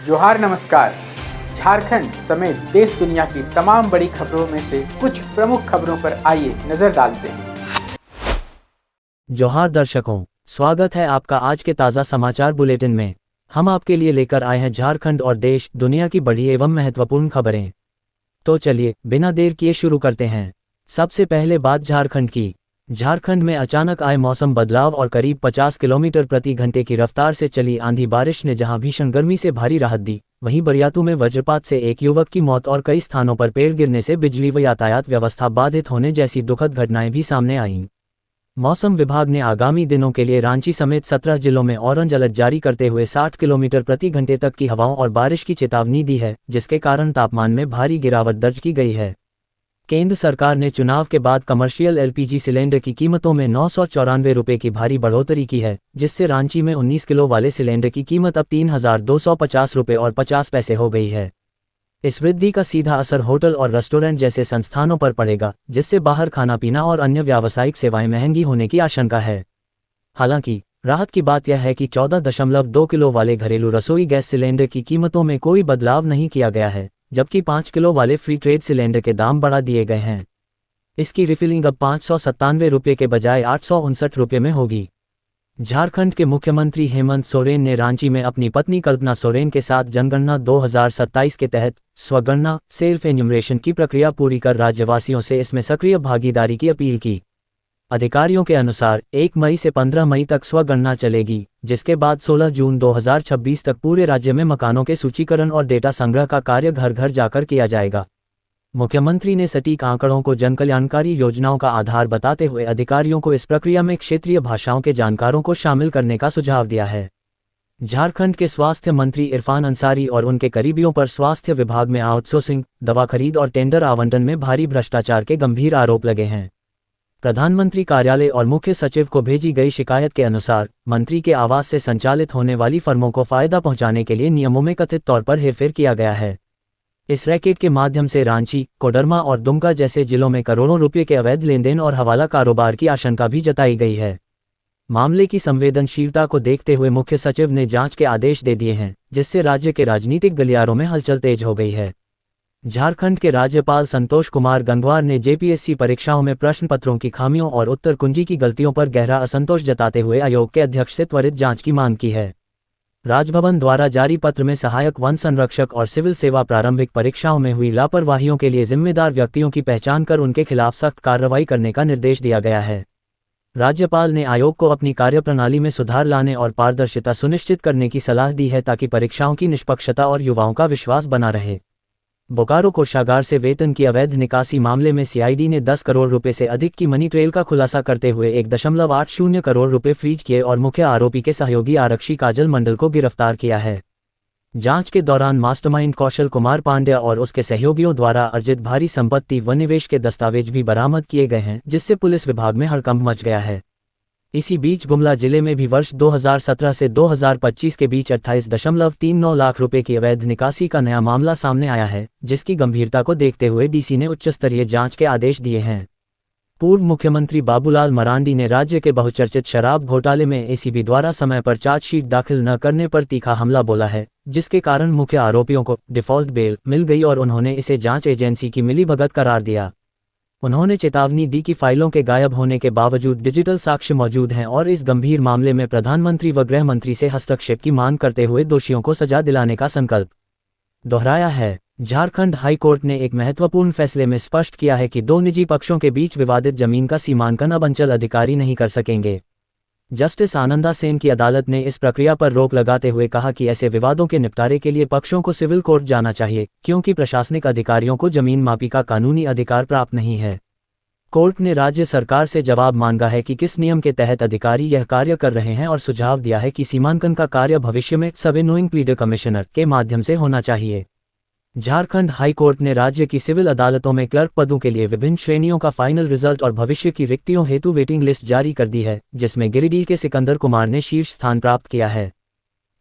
जोहार नमस्कार। झारखंड समेत देश दुनिया की तमाम बड़ी खबरों में से कुछ प्रमुख खबरों पर आइए नजर डालते हैं। जोहार दर्शकों, स्वागत है आपका आज के ताज़ा समाचार बुलेटिन में। हम आपके लिए लेकर आए हैं झारखंड और देश दुनिया की बड़ी एवं महत्वपूर्ण खबरें। तो चलिए बिना देर किए शुरू करते हैं। सबसे पहले बात झारखंड की। झारखंड में अचानक आए मौसम बदलाव और करीब 50 किलोमीटर प्रति घंटे की रफ्तार से चली आंधी बारिश ने जहां भीषण गर्मी से भारी राहत दी, वहीं बरियातू में वज्रपात से एक युवक की मौत और कई स्थानों पर पेड़ गिरने से बिजली व यातायात व्यवस्था बाधित होने जैसी दुखद घटनाएं भी सामने आईं। मौसम विभाग ने आगामी दिनों के लिए रांची समेत 17 जिलों में ऑरेंज अलर्ट जारी करते हुए 60 किलोमीटर प्रति घंटे तक की हवाओं और बारिश की चेतावनी दी है, जिसके कारण तापमान में भारी गिरावट दर्ज की गई है। केंद्र सरकार ने चुनाव के बाद कमर्शियल एलपीजी सिलेंडर की कीमतों में 994 रुपये की भारी बढ़ोतरी की है, जिससे रांची में 19 किलो वाले सिलेंडर की कीमत अब 3250 रुपये और 50 पैसे हो गई है। इस वृद्धि का सीधा असर होटल और रेस्टोरेंट जैसे संस्थानों पर पड़ेगा, जिससे बाहर खाना पीना और अन्य व्यावसायिक सेवाएं महंगी होने की आशंका है। हालांकि राहत की बात यह है कि 14.2 किलो वाले घरेलू रसोई गैस सिलेंडर की कीमतों में कोई बदलाव नहीं किया गया है, जबकि 5 किलो वाले फ्री ट्रेड सिलेंडर के दाम बढ़ा दिए गए हैं। इसकी रिफिलिंग अब 597 रुपये के बजाय 859 रुपये में होगी। झारखंड के मुख्यमंत्री हेमंत सोरेन ने रांची में अपनी पत्नी कल्पना सोरेन के साथ जनगणना 2027 के तहत स्वगणना सेल्फ एन्यूमरेशन की प्रक्रिया पूरी कर राज्यवासियों से इसमें सक्रिय भागीदारी की अपील की। अधिकारियों के अनुसार 1 मई से 15 मई तक स्वगणना चलेगी, जिसके बाद 16 जून 2026 तक पूरे राज्य में मकानों के सूचीकरण और डेटा संग्रह का कार्य घर घर जाकर किया जाएगा। मुख्यमंत्री ने सटीक आंकड़ों को जनकल्याणकारी योजनाओं का आधार बताते हुए अधिकारियों को इस प्रक्रिया में क्षेत्रीय भाषाओं के जानकारों को शामिल करने का सुझाव दिया है। झारखंड के स्वास्थ्य मंत्री इरफान अंसारी और उनके करीबियों पर स्वास्थ्य विभाग में आउटसोर्सिंग, दवा खरीद और टेंडर आवंटन में भारी भ्रष्टाचार के गंभीर आरोप लगे हैं। प्रधानमंत्री कार्यालय और मुख्य सचिव को भेजी गई शिकायत के अनुसार मंत्री के आवास से संचालित होने वाली फर्मों को फायदा पहुंचाने के लिए नियमों में कथित तौर पर हेरफेर किया गया है। इस रैकेट के माध्यम से रांची, कोडरमा और दुमका जैसे जिलों में करोड़ों रुपये के अवैध लेनदेन और हवाला कारोबार की आशंका भी जताई गई है। मामले की संवेदनशीलता को देखते हुए मुख्य सचिव ने जांच के आदेश दे दिए हैं, जिससे राज्य के राजनीतिक गलियारों में हलचल तेज हो गई है। झारखंड के राज्यपाल संतोष कुमार गंगवार ने जेपीएससी परीक्षाओं में प्रश्न पत्रों की खामियों और उत्तर कुंजी की गलतियों पर गहरा असंतोष जताते हुए आयोग के अध्यक्ष से त्वरित जांच की मांग की है। राजभवन द्वारा जारी पत्र में सहायक वन संरक्षक और सिविल सेवा प्रारंभिक परीक्षाओं में हुई लापरवाहियों के लिए जिम्मेदार व्यक्तियों की पहचान कर उनके खिलाफ सख्त कार्रवाई करने का निर्देश दिया गया है। राज्यपाल ने आयोग को अपनी कार्यप्रणाली में सुधार लाने और पारदर्शिता सुनिश्चित करने की सलाह दी है, ताकि परीक्षाओं की निष्पक्षता और युवाओं का विश्वास बना रहे। बोकारो कोषागार से वेतन की अवैध निकासी मामले में सीआईडी ने 10 करोड़ रुपए से अधिक की मनी ट्रेल का खुलासा करते हुए 1.80 करोड़ रुपए फ्रीज किए और मुख्य आरोपी के सहयोगी आरक्षी काजल मंडल को गिरफ्तार किया है। जांच के दौरान मास्टरमाइंड कौशल कुमार पांड्य और उसके सहयोगियों द्वारा अर्जित भारी संपत्ति व निवेश के दस्तावेज भी बरामद किए गए हैं, जिससे पुलिस विभाग में हड़कंप मच गया है। इसी बीच गुमला जिले में भी वर्ष 2017 से 2025 के बीच 28.39 लाख रुपए की अवैध निकासी का नया मामला सामने आया है, जिसकी गंभीरता को देखते हुए डीसी ने उच्चस्तरीय जांच के आदेश दिए हैं। पूर्व मुख्यमंत्री बाबूलाल मरांडी ने राज्य के बहुचर्चित शराब घोटाले में एसीबी द्वारा समय पर चार्जशीट दाखिल न करने पर तीखा हमला बोला है, जिसके कारण मुख्य आरोपियों को डिफॉल्ट बेल मिल गई और उन्होंने इसे जांच एजेंसी की मिलीभगत करार दिया। उन्होंने चेतावनी दी कि फाइलों के गायब होने के बावजूद डिजिटल साक्ष्य मौजूद हैं और इस गंभीर मामले में प्रधानमंत्री व गृह मंत्री से हस्तक्षेप की मांग करते हुए दोषियों को सजा दिलाने का संकल्प दोहराया है। झारखंड हाई कोर्ट ने एक महत्वपूर्ण फैसले में स्पष्ट किया है कि दो निजी पक्षों के बीच विवादित जमीन का सीमांकन अब अंचल अधिकारी नहीं कर सकेंगे। जस्टिस आनंदा सेन की अदालत ने इस प्रक्रिया पर रोक लगाते हुए कहा कि ऐसे विवादों के निपटारे के लिए पक्षों को सिविल कोर्ट जाना चाहिए, क्योंकि प्रशासनिक अधिकारियों को जमीन मापी का कानूनी अधिकार प्राप्त नहीं है। कोर्ट ने राज्य सरकार से जवाब मांगा है कि किस नियम के तहत अधिकारी यह कार्य कर रहे हैं और सुझाव दिया है कि सीमांकन का कार्य भविष्य में सब इनोइंग प्लीडर कमिश्नर के माध्यम से होना चाहिए। झारखंड हाई कोर्ट ने राज्य की सिविल अदालतों में क्लर्क पदों के लिए विभिन्न श्रेणियों का फाइनल रिजल्ट और भविष्य की रिक्तियों हेतु वेटिंग लिस्ट जारी कर दी है, जिसमें गिरिडीह के सिकंदर कुमार ने शीर्ष स्थान प्राप्त किया है।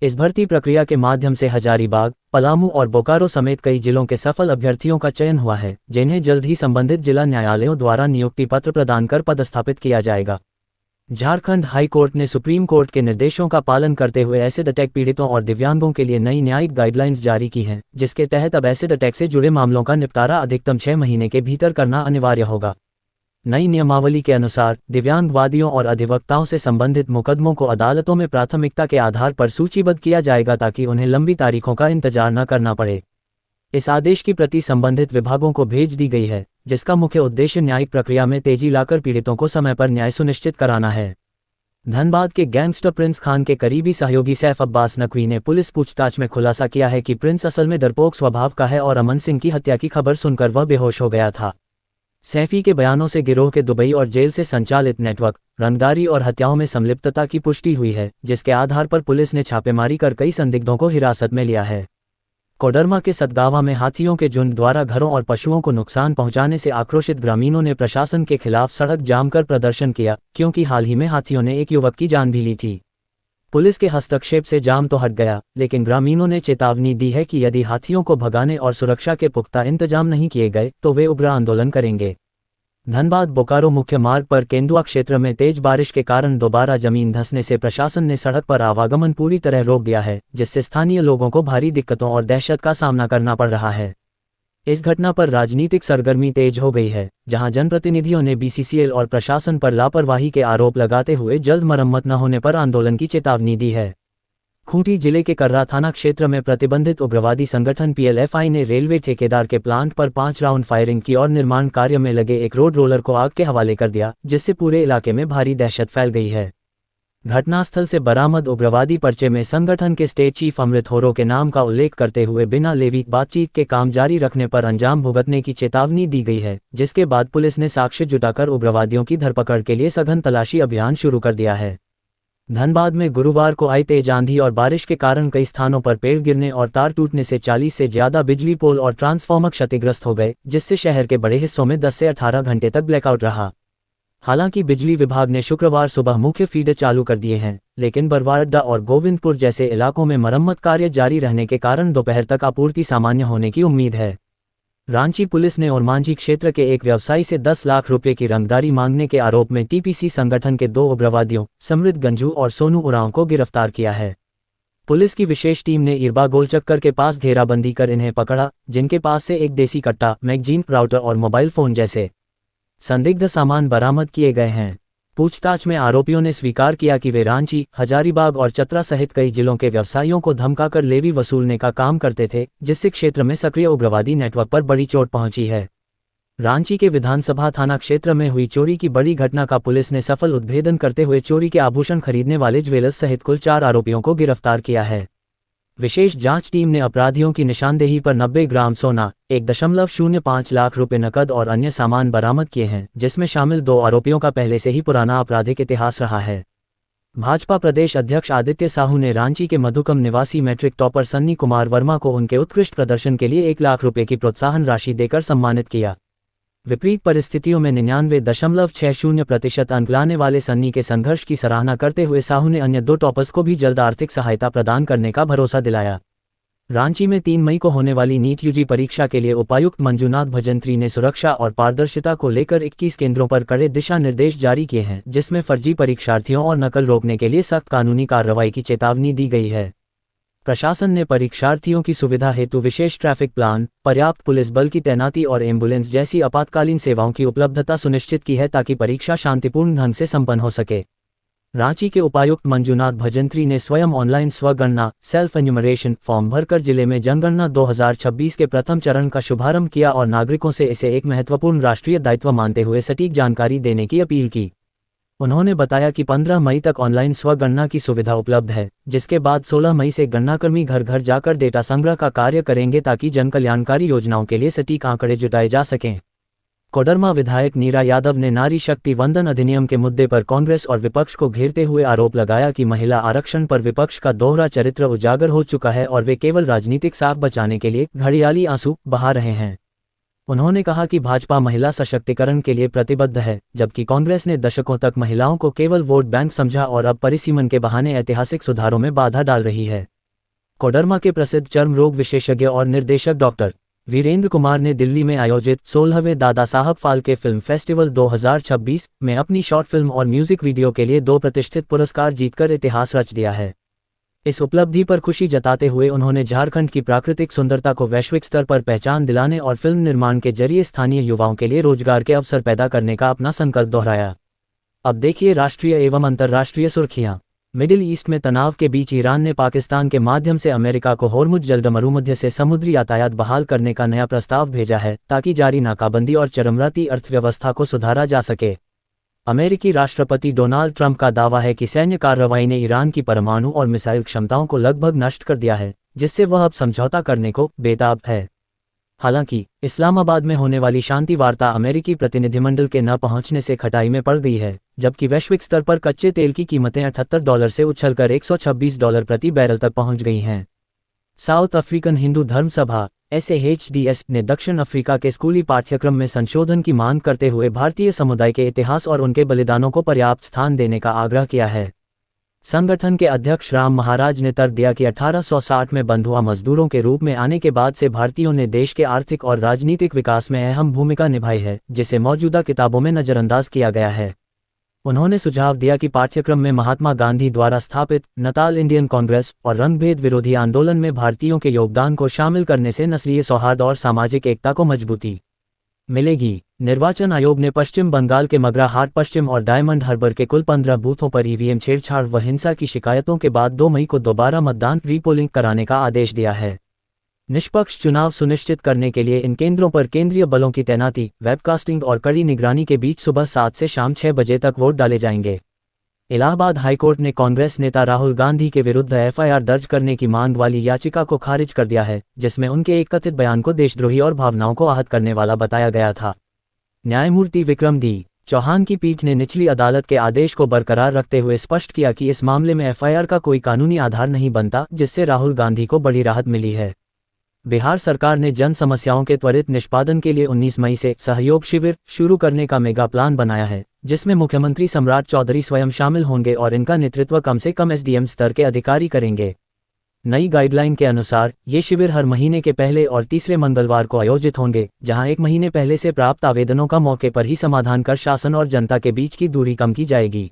इस भर्ती प्रक्रिया के माध्यम से हजारीबाग, पलामू और बोकारो समेत कई जिलों के सफल अभ्यर्थियों का चयन हुआ है, जिन्हें जल्द ही संबंधित जिला न्यायालयों द्वारा नियुक्ति पत्र प्रदान कर पदस्थापित किया जाएगा। झारखंड हाई कोर्ट ने सुप्रीम कोर्ट के निर्देशों का पालन करते हुए एसिड अटैक पीड़ितों और दिव्यांगों के लिए नई न्यायिक गाइडलाइंस जारी की हैं, जिसके तहत अब एसिड अटैक से जुड़े मामलों का निपटारा अधिकतम 6 महीने के भीतर करना अनिवार्य होगा। नई नियमावली के अनुसार दिव्यांग वादियों और अधिवक्ताओं से संबंधित मुकदमों को अदालतों में प्राथमिकता के आधार पर सूचीबद्ध किया जाएगा ताकि उन्हें लंबी तारीखों का इंतजार न करना पड़े। इस आदेश की प्रति संबंधित विभागों को भेज दी गई है, जिसका मुख्य उद्देश्य न्यायिक प्रक्रिया में तेजी लाकर पीड़ितों को समय पर न्याय सुनिश्चित कराना है। धनबाद के गैंगस्टर प्रिंस खान के करीबी सहयोगी सैफ अब्बास नकवी ने पुलिस पूछताछ में खुलासा किया है कि प्रिंस असल में डरपोक स्वभाव का है और अमन सिंह की हत्या की खबर सुनकर वह बेहोश हो गया था। सैफी के बयानों से गिरोह के दुबई और जेल से संचालित नेटवर्क, रंगदारी और हत्याओं में संलिप्तता की पुष्टि हुई है, जिसके आधार पर पुलिस ने छापेमारी कर कई संदिग्धों को हिरासत में लिया है। कोडरमा के सतगावा में हाथियों के झुंड द्वारा घरों और पशुओं को नुकसान पहुंचाने से आक्रोशित ग्रामीणों ने प्रशासन के खिलाफ सड़क जाम कर प्रदर्शन किया, क्योंकि हाल ही में हाथियों ने एक युवक की जान भी ली थी। पुलिस के हस्तक्षेप से जाम तो हट गया, लेकिन ग्रामीणों ने चेतावनी दी है कि यदि हाथियों को भगाने और सुरक्षा के पुख्ता इंतजाम नहीं किए गए तो वे उग्र आंदोलन करेंगे। धनबाद बोकारो मुख्य मार्ग पर केंदुआ क्षेत्र में तेज बारिश के कारण दोबारा जमीन धंसने से प्रशासन ने सड़क पर आवागमन पूरी तरह रोक दिया है, जिससे स्थानीय लोगों को भारी दिक्कतों और दहशत का सामना करना पड़ रहा है। इस घटना पर राजनीतिक सरगर्मी तेज हो गई है, जहां जनप्रतिनिधियों ने बीसीसीएल और प्रशासन पर लापरवाही के आरोप लगाते हुए जल्द मरम्मत न होने पर आंदोलन की चेतावनी दी है। खूंटी जिले के कर्रा थाना क्षेत्र में प्रतिबंधित उग्रवादी संगठन पीएलएफआई ने रेलवे ठेकेदार के प्लांट पर 5 राउंड फायरिंग की और निर्माण कार्य में लगे एक रोड रोलर को आग के हवाले कर दिया, जिससे पूरे इलाके में भारी दहशत फैल गई है। घटनास्थल से बरामद उग्रवादी पर्चे में संगठन के स्टेट चीफ अमृत होरो के नाम का उल्लेख करते हुए बिना लेवी बातचीत के काम जारी रखने पर अंजाम भुगतने की चेतावनी दी गई है, जिसके बाद पुलिस ने साक्ष्य जुटाकर उग्रवादियों की धरपकड़ के लिए सघन तलाशी अभियान शुरू कर दिया है। धनबाद में गुरुवार को आई तेज आंधी और बारिश के कारण कई स्थानों पर पेड़ गिरने और तार टूटने से 40 से ज्यादा बिजली पोल और ट्रांसफार्मर क्षतिग्रस्त हो गए, जिससे शहर के बड़े हिस्सों में 10 से 18 घंटे तक ब्लैकआउट रहा। हालांकि बिजली विभाग ने शुक्रवार सुबह मुख्य फीडर चालू कर दिए हैं, लेकिन बरवाडा और गोविंदपुर जैसे इलाकों में मरम्मत कार्य जारी रहने के कारण दोपहर तक आपूर्ति सामान्य होने की उम्मीद है। रांची पुलिस ने ओरमांझी क्षेत्र के एक व्यवसायी से 10 लाख रुपए की रंगदारी मांगने के आरोप में टीपीसी संगठन के 2 उग्रवादियों समृद्ध गंजू और सोनू उरांव को गिरफ्तार किया है। पुलिस की विशेष टीम ने इरबा गोलचक्कर के पास घेराबंदी कर इन्हें पकड़ा, जिनके पास से एक देसी कट्टा, मैगजीन, राउटर और मोबाइल फोन जैसे संदिग्ध सामान बरामद किए गए हैं। पूछताछ में आरोपियों ने स्वीकार किया कि वे रांची, हजारीबाग और चतरा सहित कई जिलों के व्यवसायियों को धमकाकर लेवी वसूलने का काम करते थे, जिससे क्षेत्र में सक्रिय उग्रवादी नेटवर्क पर बड़ी चोट पहुंची है। रांची के विधानसभा थाना क्षेत्र में हुई चोरी की बड़ी घटना का पुलिस ने सफल उद्भेदन करते हुए चोरी के आभूषण खरीदने वाले ज्वेलर्स सहित कुल 4 आरोपियों को गिरफ्तार किया है। विशेष जांच टीम ने अपराधियों की निशानदेही पर 90 ग्राम सोना, 1.05 लाख रुपए नकद और अन्य सामान बरामद किए हैं, जिसमें शामिल 2 आरोपियों का पहले से ही पुराना आपराधिक इतिहास रहा है। भाजपा प्रदेश अध्यक्ष आदित्य साहू ने रांची के मधुकम निवासी मैट्रिक टॉपर सन्नी कुमार वर्मा को उनके उत्कृष्ट प्रदर्शन के लिए 1 लाख रुपए की प्रोत्साहन राशि देकर सम्मानित किया। विपरीत परिस्थितियों में 99.60% अंक लाने वाले सन्नी के संघर्ष की सराहना करते हुए साहू ने अन्य 2 टॉपर्स को भी जल्द आर्थिक सहायता प्रदान करने का भरोसा दिलाया। रांची में 3 मई को होने वाली नीट यूजी परीक्षा के लिए उपायुक्त मंजूनाथ भजंत्री ने सुरक्षा और पारदर्शिता को लेकर 21 केंद्रों पर कड़े दिशा निर्देश जारी किए हैं, जिसमें फर्जी परीक्षार्थियों और नकल रोकने के लिए सख्त कानूनी कार्रवाई की चेतावनी दी गई है। प्रशासन ने परीक्षार्थियों की सुविधा हेतु विशेष ट्रैफिक प्लान, पर्याप्त पुलिस बल की तैनाती और एम्बुलेंस जैसी आपातकालीन सेवाओं की उपलब्धता सुनिश्चित की है, ताकि परीक्षा शांतिपूर्ण ढंग से संपन्न हो सके। रांची के उपायुक्त मंजूनाथ भजंत्री ने स्वयं ऑनलाइन स्वगणना सेल्फ एन्यूमरेशन फॉर्म भरकर जिले में जनगणना 2026 के प्रथम चरण का शुभारंभ किया और नागरिकों से इसे एक महत्वपूर्ण राष्ट्रीय दायित्व मानते हुए सटीक जानकारी देने की अपील की। उन्होंने बताया कि 15 मई तक ऑनलाइन स्वगणना की सुविधा उपलब्ध है, जिसके बाद 16 मई से गणनाकर्मी घर घर जाकर डेटा संग्रह का कार्य करेंगे, ताकि जनकल्याणकारी योजनाओं के लिए सटीक आंकड़े जुटाए जा सकें। कोडरमा विधायक नीरा यादव ने नारी शक्ति वंदन अधिनियम के मुद्दे पर कांग्रेस और विपक्ष को घेरते हुए आरोप लगाया कि महिला आरक्षण पर विपक्ष का दोहरा चरित्र उजागर हो चुका है और वे केवल राजनीतिक साख बचाने के लिए घड़ियाली आंसू बहा रहे हैं। उन्होंने कहा कि भाजपा महिला सशक्तिकरण के लिए प्रतिबद्ध है, जबकि कांग्रेस ने दशकों तक महिलाओं को केवल वोट बैंक समझा और अब परिसीमन के बहाने ऐतिहासिक सुधारों में बाधा डाल रही है। कोडरमा के प्रसिद्ध चर्म रोग विशेषज्ञ और निर्देशक डॉक्टर वीरेंद्र कुमार ने दिल्ली में आयोजित 16वें दादा साहब फाल्के फिल्म फेस्टिवल 2026 में अपनी शॉर्ट फिल्म और म्यूजिक वीडियो के लिए 2 प्रतिष्ठित पुरस्कार जीतकर इतिहास रच दिया है। इस उपलब्धि पर खुशी जताते हुए उन्होंने झारखंड की प्राकृतिक सुंदरता को वैश्विक स्तर पर पहचान दिलाने और फिल्म निर्माण के जरिए स्थानीय युवाओं के लिए रोजगार के अवसर पैदा करने का अपना संकल्प दोहराया। अब देखिए राष्ट्रीय एवं अंतर्राष्ट्रीय सुर्खियां। मिडिल ईस्ट में तनाव के बीच ईरान ने पाकिस्तान के माध्यम से अमेरिका को होर्मुज जलमरुमध्य से समुद्री यातायात बहाल करने का नया प्रस्ताव भेजा है ताकि जारी नाकाबंदी और चरमराती अर्थव्यवस्था को सुधारा जा सके। अमेरिकी राष्ट्रपति डोनाल्ड ट्रंप का दावा है कि सैन्य कार्रवाई ने ईरान की परमाणु और मिसाइल क्षमताओं को लगभग नष्ट कर दिया है, जिससे वह अब समझौता करने को बेताब है। हालांकि इस्लामाबाद में होने वाली शांति वार्ता अमेरिकी प्रतिनिधिमंडल के न पहुंचने से खटाई में पड़ गई है, जबकि वैश्विक स्तर पर कच्चे तेल की कीमतें $78 से उछलकर $126 प्रति बैरल तक पहुंच गई हैं। साउथ अफ्रीकन हिंदू धर्म सभा SAHDS ने दक्षिण अफ्रीका के स्कूली पाठ्यक्रम में संशोधन की मांग करते हुए भारतीय समुदाय के इतिहास और उनके बलिदानों को पर्याप्त स्थान देने का आग्रह किया है। संगठन के अध्यक्ष राम महाराज ने तर्क दिया कि 1860 में बंद हुआ मजदूरों के रूप में आने के बाद से भारतीयों ने देश के आर्थिक और राजनीतिक विकास में अहम भूमिका निभाई है, जिसे मौजूदा किताबों में नजरअंदाज किया गया है। उन्होंने सुझाव दिया कि पाठ्यक्रम में महात्मा गांधी द्वारा स्थापित नताल इंडियन कांग्रेस और रंगभेद विरोधी आंदोलन में भारतीयों के योगदान को शामिल करने से नस्लीय सौहार्द और सामाजिक एकता को मजबूती मिलेगी। निर्वाचन आयोग ने पश्चिम बंगाल के मगरा हाट पश्चिम और डायमंड हार्बर के कुल 15 बूथों पर ईवीएम छेड़छाड़ व हिंसा की शिकायतों के बाद 2 मई को दोबारा मतदान रीपोलिंग कराने का आदेश दिया है। निष्पक्ष चुनाव सुनिश्चित करने के लिए इन केंद्रों पर केंद्रीय बलों की तैनाती, वेबकास्टिंग और कड़ी निगरानी के बीच सुबह 7 से शाम 6 बजे तक वोट डाले जाएंगे। इलाहाबाद हाईकोर्ट ने कांग्रेस नेता राहुल गांधी के विरुद्ध FIR दर्ज करने की मांग वाली याचिका को खारिज कर दिया है, जिसमें उनके एक कथित बयान को देशद्रोही और भावनाओं को आहत करने वाला बताया गया था। न्यायमूर्ति विक्रम डी चौहान की पीठ ने निचली अदालत के आदेश को बरकरार रखते हुए स्पष्ट किया कि इस मामले में FIR का कोई कानूनी आधार नहीं बनता, जिससे राहुल गांधी को बड़ी राहत मिली है। बिहार सरकार ने जन समस्याओं के त्वरित निष्पादन के लिए 19 मई से सहयोग शिविर शुरू करने का मेगा प्लान बनाया है, जिसमें मुख्यमंत्री सम्राट चौधरी स्वयं शामिल होंगे और इनका नेतृत्व कम से कम SDM स्तर के अधिकारी करेंगे। नई गाइडलाइन के अनुसार ये शिविर हर महीने के पहले और तीसरे मंगलवार को आयोजित होंगे, जहां 1 महीने पहले से प्राप्त आवेदनों का मौके पर ही समाधान कर शासन और जनता के बीच की दूरी कम की जाएगी।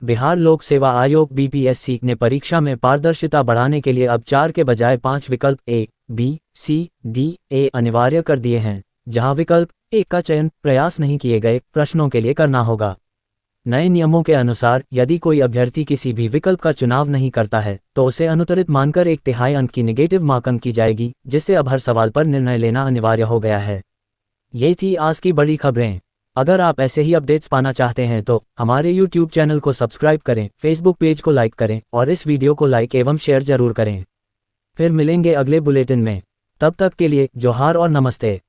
बिहार लोक सेवा आयोग BPSC ने परीक्षा में पारदर्शिता बढ़ाने के लिए अब 4 के बजाय 5 विकल्प A, B, C, D, A अनिवार्य कर दिए हैं, जहां विकल्प A का चयन प्रयास नहीं किए गए प्रश्नों के लिए करना होगा। नए नियमों के अनुसार यदि कोई अभ्यर्थी किसी भी विकल्प का चुनाव नहीं करता है तो उसे अनुत्तरित मानकर 1/3 अंक की नेगेटिव मार्किंग की जाएगी, जिससे अब हर सवाल पर निर्णय लेना अनिवार्य हो गया है। ये थी आज की बड़ी खबरें। अगर आप ऐसे ही अपडेट्स पाना चाहते हैं तो हमारे YouTube चैनल को सब्सक्राइब करें, Facebook पेज को लाइक करें और इस वीडियो को लाइक एवं शेयर जरूर करें। फिर मिलेंगे अगले बुलेटिन में, तब तक के लिए जोहार और नमस्ते।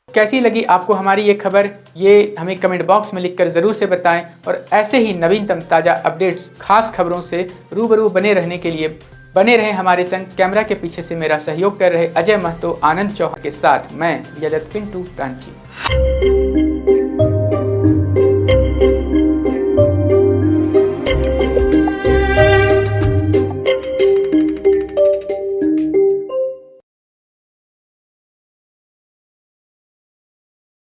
कैसी लगी आपको हमारी ये खबर, ये हमें कमेंट बॉक्स में लिखकर ज़रूर से बताएं और ऐसे ही नवीनतम ताज़ा अपडेट्स, खास खबरों से रूबरू बने रहने के लिए बने रहें हमारे संग। कैमरा के पीछे से मेरा सहयोग कर रहे अजय महतो, आनंद चौहान के साथ मैं यजत पिंटू रांची।